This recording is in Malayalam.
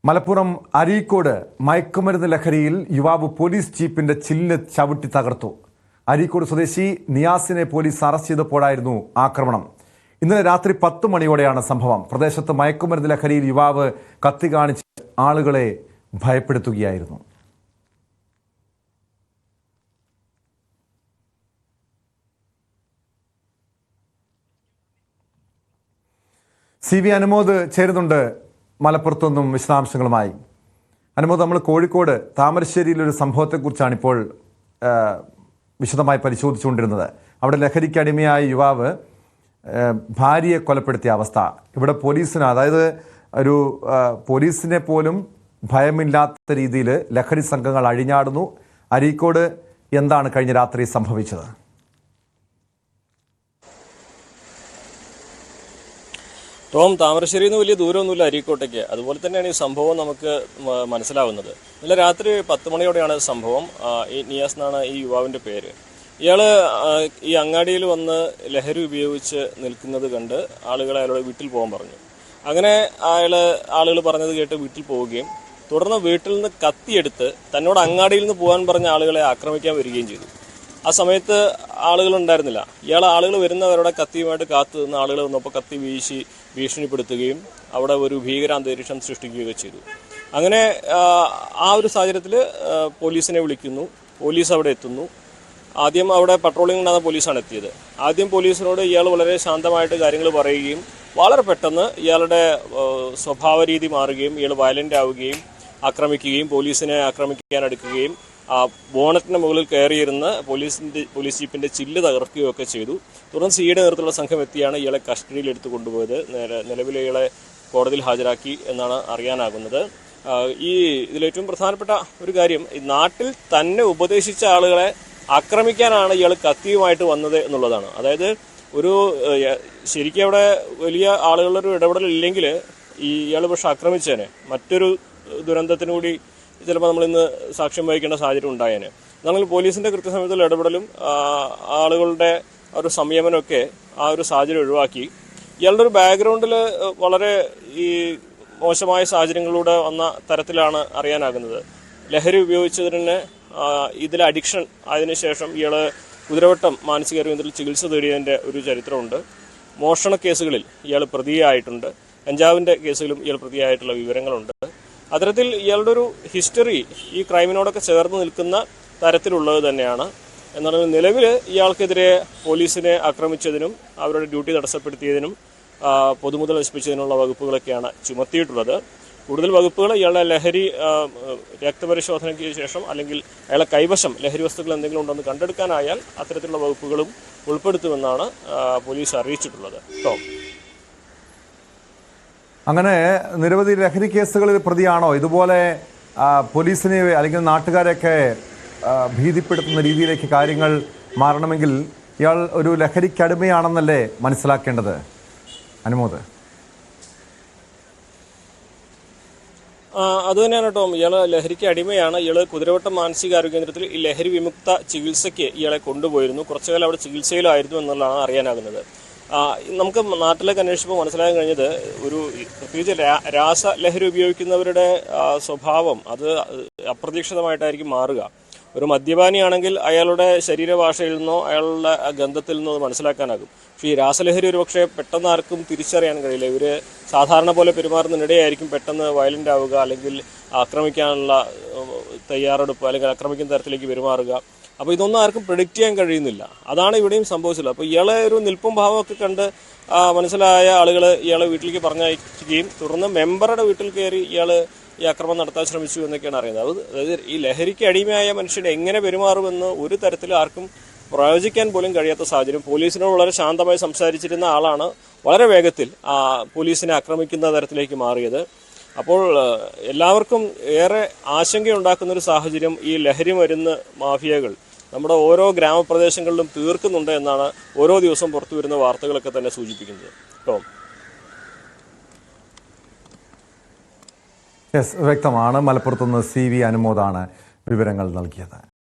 മലപ്പുറം അരീക്കോട് മയക്കുമരുന്ന് ലഹരിയിൽ യുവാവ് പോലീസ് ജീപ്പിന്റെ ചില്ല് ചവിട്ടി തകർത്തു. അരീക്കോട് സ്വദേശി നിയാസിനെ പോലീസ് അറസ്റ്റ് ചെയ്തപ്പോഴായിരുന്നു ആക്രമണം. ഇന്നലെ രാത്രി 10 മണിയോടെയാണ് സംഭവം. പ്രദേശത്ത് മയക്കുമരുന്ന് ലഹരിയിൽ യുവാവ് കത്തി കാണിച്ച് ആളുകളെ ഭയപ്പെടുത്തുകയായിരുന്നു. CV അനുമോദ് ചേരുന്നുണ്ട് മലപ്പുറത്തുനിന്നും വിശദാംശങ്ങളുമായി. അനുമോദ്, നമ്മൾ കോഴിക്കോട് താമരശ്ശേരിയിലൊരു സംഭവത്തെക്കുറിച്ചാണ് ഇപ്പോൾ വിശദമായി പരിശോധിച്ചുകൊണ്ടിരുന്നത്. അവിടെ ലഹരിക്ക് അടിമയായ യുവാവ് ഭാര്യയെ കൊലപ്പെടുത്തിയ അവസ്ഥ. ഇവിടെ പോലീസിന്, അതായത് ഒരു പോലീസിനെ പോലും ഭയമില്ലാത്ത രീതിയിൽ ലഹരി സംഘങ്ങൾ അഴിഞ്ഞാടുന്നു. അരീക്കോട് എന്താണ് കഴിഞ്ഞ രാത്രി സംഭവിച്ചത്? താമരശ്ശേരിയിൽ നിന്ന് വലിയ ദൂരമൊന്നുമില്ല അരീക്കോട്ടേക്ക്. അതുപോലെ തന്നെയാണ് ഈ സംഭവം നമുക്ക് മനസ്സിലാവുന്നത്. ഇന്നലെ രാത്രി 10 മണിയോടെയാണ് സംഭവം. ഈ നിയാസ് എന്നാണ് ഈ യുവാവിൻ്റെ പേര്. ഇയാൾ ഈ അങ്ങാടിയിൽ വന്ന് ലഹരി ഉപയോഗിച്ച് നിൽക്കുന്നത് കണ്ട് ആളുകൾ അയാളോട് വീട്ടിൽ പോകാൻ പറഞ്ഞു. അങ്ങനെ ആളുകൾ പറഞ്ഞത് കേട്ട് വീട്ടിൽ പോവുകയും തുടർന്ന് വീട്ടിൽ നിന്ന് കത്തിയെടുത്ത് തന്നോട് അങ്ങാടിയിൽ നിന്ന് പോകാൻ പറഞ്ഞ ആളുകളെ ആക്രമിക്കാൻ വരികയും ചെയ്തു. ആ സമയത്ത് ആളുകൾ ഉണ്ടായിരുന്നില്ല. ആളുകൾ വരുന്നവരുടെ കത്തിയുമായിട്ട് കാത്തു നിന്ന് ആളുകൾ വന്നപ്പോൾ കത്തി വീശി ഭീഷണിപ്പെടുത്തുകയും അവിടെ ഒരു ഭീകരാന്തരീക്ഷം സൃഷ്ടിക്കുകയൊക്കെ ചെയ്തു. അങ്ങനെ ആ ഒരു സാഹചര്യത്തിൽ പോലീസിനെ വിളിക്കുന്നു. പോലീസ് അവിടെ എത്തുന്നു. ആദ്യം അവിടെ പട്രോളിംഗ് ഉണ്ടാകുന്ന പോലീസാണ് എത്തിയത്. ആദ്യം പോലീസിനോട് ഇയാൾ വളരെ ശാന്തമായിട്ട് കാര്യങ്ങൾ പറയുകയും വളരെ പെട്ടെന്ന് ഇയാളുടെ സ്വഭാവ രീതി മാറുകയും ഇയാൾ വയലൻ്റ് ആവുകയും ആക്രമിക്കുകയും പോലീസിനെ ആക്രമിക്കാൻ അടുക്കുകയും ബോണറ്റിന് മുകളിൽ കയറിയിരുന്ന് പോലീസ് ജീപ്പിന്റെ ചില്ല് തകർക്കുകയൊക്കെ ചെയ്തു. തുടർന്ന് സിയുടെ നേതൃത്വത്തിലുള്ള സംഘം എത്തിയാണ് ഇയാളെ കസ്റ്റഡിയിൽ എടുത്തു കൊണ്ടുപോയത്. നിലവിലെ ഇയാളെ കോടതിയിൽ ഹാജരാക്കി എന്നാണ് അറിയാനാകുന്നത്. ഇതിലേറ്റവും പ്രധാനപ്പെട്ട ഒരു കാര്യം, ഈ നാട്ടിൽ തന്നെ ഉപദേശിച്ച ആളുകളെ ആക്രമിക്കാനാണ് ഇയാൾ കത്തിയുമായിട്ട് വന്നത് എന്നുള്ളതാണ്. അതായത് ശരിക്കും അവിടെ വലിയ ആളുകളുടെ ഒരു ഇടപെടലില്ലെങ്കിൽ ഇയാൾ പക്ഷെ ആക്രമിച്ചേനെ മറ്റൊരു ദുരന്തത്തിനുകൂടി ചിലപ്പോൾ നമ്മളിന്ന് സാക്ഷ്യം വഹിക്കേണ്ട സാഹചര്യം ഉണ്ടായേനെ. എന്നാലും പോലീസിന്റെ കൃത്യസമയത്തുള്ള ഇടപെടലും ആളുകളുടെ ഒരു സംയമനമൊക്കെ ആ ഒരു സാഹചര്യം ഒഴിവാക്കി ഇയാളുടെ ഒരു ബാക്ക്ഗ്രൗണ്ടിൽ വളരെ ഈ മോശമായ സാഹചര്യങ്ങളിലൂടെ വന്ന തരത്തിലാണ് അറിയാനാകുന്നത്. ലഹരി ഉപയോഗിച്ചതിന് ഇതിലെ അഡിക്ഷൻ അതിനുശേഷം ഇയാൾ കുതിരവട്ടം മാനസിക കേന്ദ്രത്തിൽ ചികിത്സ തേടിയതിൻ്റെ ഒരു ചരിത്രമുണ്ട്. മോഷണ കേസുകളിൽ ഇയാൾ പ്രതിയായിട്ടുണ്ട്. കഞ്ചാവിൻ്റെ കേസുകളും ഇയാൾ പ്രതിയായിട്ടുള്ള വിവരങ്ങളുണ്ട്. അത്തരത്തിൽ ഇയാളുടെ ഒരു ഹിസ്റ്ററി ഈ ക്രൈമിനോടൊക്കെ ചേർന്ന് നിൽക്കുന്ന തരത്തിലുള്ളത് തന്നെയാണ്. എന്നാൽ നിലവിൽ ഇയാൾക്കെതിരെ പോലീസിനെ ആക്രമിച്ചതിനും അവരുടെ ഡ്യൂട്ടി തടസ്സപ്പെടുത്തിയതിനും പൊതുമുതൽ നശിപ്പിച്ചതിനുള്ള വകുപ്പുകളൊക്കെയാണ് ചുമത്തിയിട്ടുള്ളത്. കൂടുതൽ വകുപ്പുകൾ ഇയാളുടെ ലഹരി രക്തപരിശോധനയ്ക്ക് ശേഷം അല്ലെങ്കിൽ അയാളെ കൈവശം ലഹരി വസ്തുക്കൾ എന്തെങ്കിലും ഉണ്ടെന്ന് കണ്ടെടുക്കാനായാൽ അത്തരത്തിലുള്ള വകുപ്പുകളും ഉൾപ്പെടുത്തുമെന്നാണ് പോലീസ് അറിയിച്ചിട്ടുള്ളത്. അങ്ങനെ നിരവധി ലഹരി കേസുകളിൽ പ്രതിയാണോ? ഇതുപോലെ പോലീസിനെ അല്ലെങ്കിൽ നാട്ടുകാരെയൊക്കെ ഭീതിപ്പെടുത്തുന്ന രീതിയിലേക്ക് കാര്യങ്ങൾ മാറണമെങ്കിൽ ഇയാൾ ഒരു ലഹരിക്കടിമയാണെന്നല്ലേ മനസ്സിലാക്കേണ്ടത് അനുമോദ്? അതുതന്നെയാണ് കേട്ടോ. ഇയാൾ ലഹരിക്ക് അടിമയാണ്. ഇയാൾ കുതിരവട്ടം മാനസികാരോഗ്യ കേന്ദ്രത്തിൽ ഈ ലഹരി വിമുക്ത ചികിത്സയ്ക്ക് ഇയാളെ കൊണ്ടുപോയിരുന്നു. കുറച്ചുകാലം അവിടെ ചികിത്സയിലായിരുന്നു എന്നുള്ളതാണ് അറിയാനാകുന്നത്. നമുക്ക് നാട്ടിലേക്ക് അന്വേഷിച്ചപ്പോൾ മനസ്സിലാക്കാൻ കഴിഞ്ഞത് പ്രത്യേകിച്ച് രാസലഹരി ഉപയോഗിക്കുന്നവരുടെ സ്വഭാവം അത് അപ്രതീക്ഷിതമായിട്ടായിരിക്കും മാറുക. ഒരു മദ്യപാനിയാണെങ്കിൽ അയാളുടെ ശരീരഭാഷയിൽ നിന്നോ അയാളുടെ ഗന്ധത്തിൽ നിന്നോ മനസ്സിലാക്കാനാകും. പക്ഷേ ഈ രാസലഹരി ഒരുപക്ഷെ പെട്ടെന്ന് ആർക്കും തിരിച്ചറിയാൻ കഴിയില്ല. ഇവർ സാധാരണ പോലെ പെരുമാറുന്നതിനിടെയായിരിക്കും പെട്ടെന്ന് വയലൻ്റ് ആവുക, അല്ലെങ്കിൽ ആക്രമിക്കാനുള്ള തയ്യാറെടുപ്പ്, അല്ലെങ്കിൽ ആക്രമിക്കുന്ന തരത്തിലേക്ക് പെരുമാറുക. അപ്പോൾ ഇതൊന്നും ആർക്കും പ്രെഡിക്റ്റ് ചെയ്യാൻ കഴിയുന്നില്ല. അതാണ് ഇവിടെയും സംഭവിച്ചത്. അപ്പോൾ ഇയാളെ ഒരു നിൽപ്പും ഭാവമൊക്കെ കണ്ട് മനസ്സിലായ ആളുകൾ ഇയാളെ വീട്ടിലേക്ക് പറഞ്ഞയക്കുകയും തുടർന്ന് മെമ്പറുടെ വീട്ടിൽ കയറി ഇയാൾ ഈ ആക്രമണം നടത്താൻ ശ്രമിച്ചു എന്നൊക്കെയാണ് അറിയുന്നത്. അതായത് ഈ ലഹരിക്ക് അടിമയായ മനുഷ്യൻ എങ്ങനെ പെരുമാറുമെന്ന് ഒരു തരത്തിൽ ആർക്കും പ്രവചിക്കാൻ പോലും കഴിയാത്ത സാഹചര്യം. പോലീസിനോട് വളരെ ശാന്തമായി സംസാരിച്ചിരുന്ന ആളാണ് വളരെ വേഗത്തിൽ പോലീസിനെ ആക്രമിക്കുന്ന തരത്തിലേക്ക് മാറിയത്. അപ്പോൾ എല്ലാവർക്കും ഏറെ ആശങ്കയുണ്ടാക്കുന്ന ഒരു സാഹചര്യം ഈ ലഹരി മരുന്ന് മാഫിയകൾ നമ്മുടെ ഓരോ ഗ്രാമപ്രദേശങ്ങളിലും തീർക്കുന്നുണ്ട് എന്നാണ് ഓരോ ദിവസം പുറത്തു വരുന്ന വാർത്തകളൊക്കെ തന്നെ സൂചിപ്പിക്കുന്നത്. വ്യക്തമാണ്. മലപ്പുറത്തുനിന്ന് CV അനുമോദാണ് വിവരങ്ങൾ നൽകിയത്.